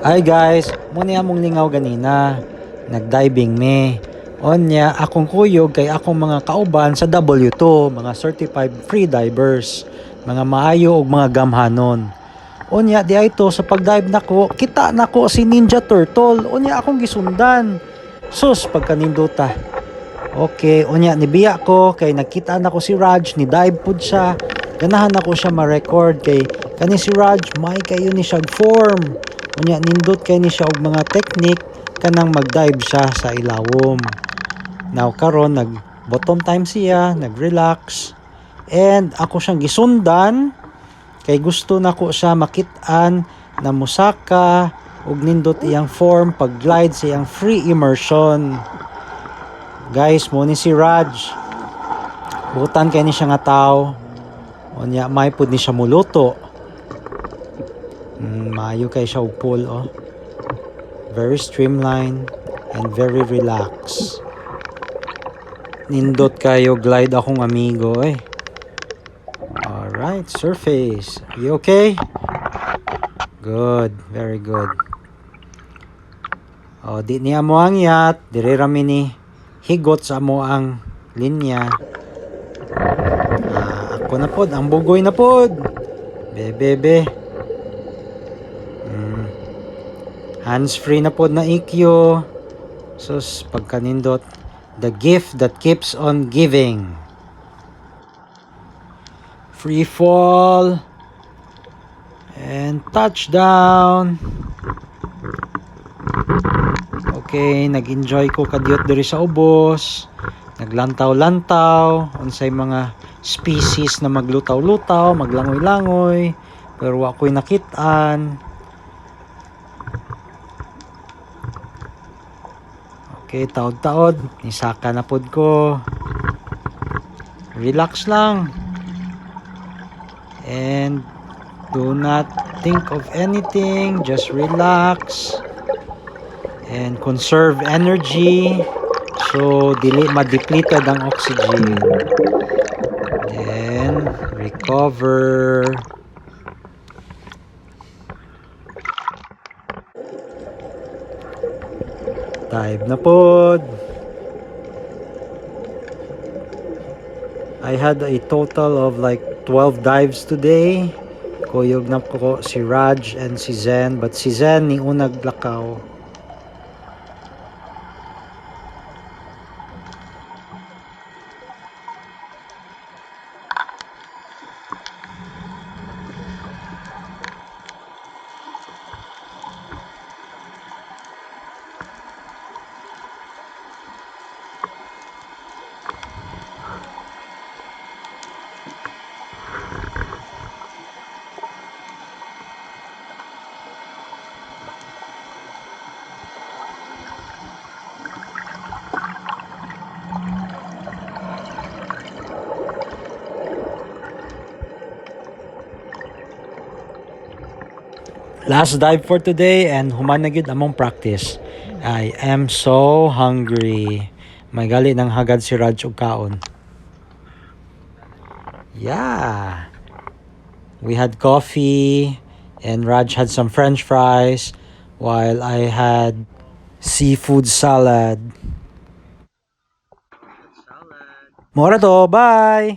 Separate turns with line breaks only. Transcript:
Hi guys, muna among lingaw ganina. Nagdiving me. Onya, akong kuyog kay akong mga kauban sa W2, mga certified free divers, mga maayo ug mga gamhanon. Onya, di ay to sa pagdive nako, kita nako si Ninja Turtle. Onya akong gisundan. Sus, pagkanindota. Okay, unya nibiya ko kay nakita na ko si Raj ni dive pud siya. Ganahan ako siya ma-record kay kani si Raj may kayo ni siya form. Unya nindot kay ni siya og mga technique kanang mag-dive siya sa ilawom. Now karon nag bottom time siya, nag-relax. And ako siyang gisundan kay gusto nako siya makit-an na musaka og nindot iyang form pag-glide sa iyang free immersion. Guys, mo ni si Raj. Butan kay ni siya nga tao. Unya may pud ni siya muluto. Maayo kay siya og pool oh. Very streamlined and very relaxed. Nindot kayo glide akong amigo eh. Alright, surface. You okay? Good, very good. Oh, di niya mo ang yat. Dire rami ni higot sa mo ang linya. Ako na pod, ang bugoy na pod. Bebebe. Hands free na pod na ikyo. Sus, pagkanindot. The gift that keeps on giving. Free fall. And touchdown. Okay, nag-enjoy ko kadyot diri sa ubos. Naglantaw-lantaw unsay mga species na maglutaw-lutaw, maglangoy-langoy, pero ako'y nakit-an. Okay, taod-taod, nisaka na pod ko. Relax lang. And do not think of anything, just relax. And conserve energy. So, dili ma-depleted ang oxygen. Then, recover. Dive na pod. I had a total of like 12 dives today. Kuyog na ko si Raj and si Zen. But si Zen ni unag lakaw. Last dive for today and human na gyud among practice. I am so hungry. May gali ng hagad si Raj og kaon. Yeah. We had coffee and Raj had some french fries while I had seafood salad. Mora to, bye!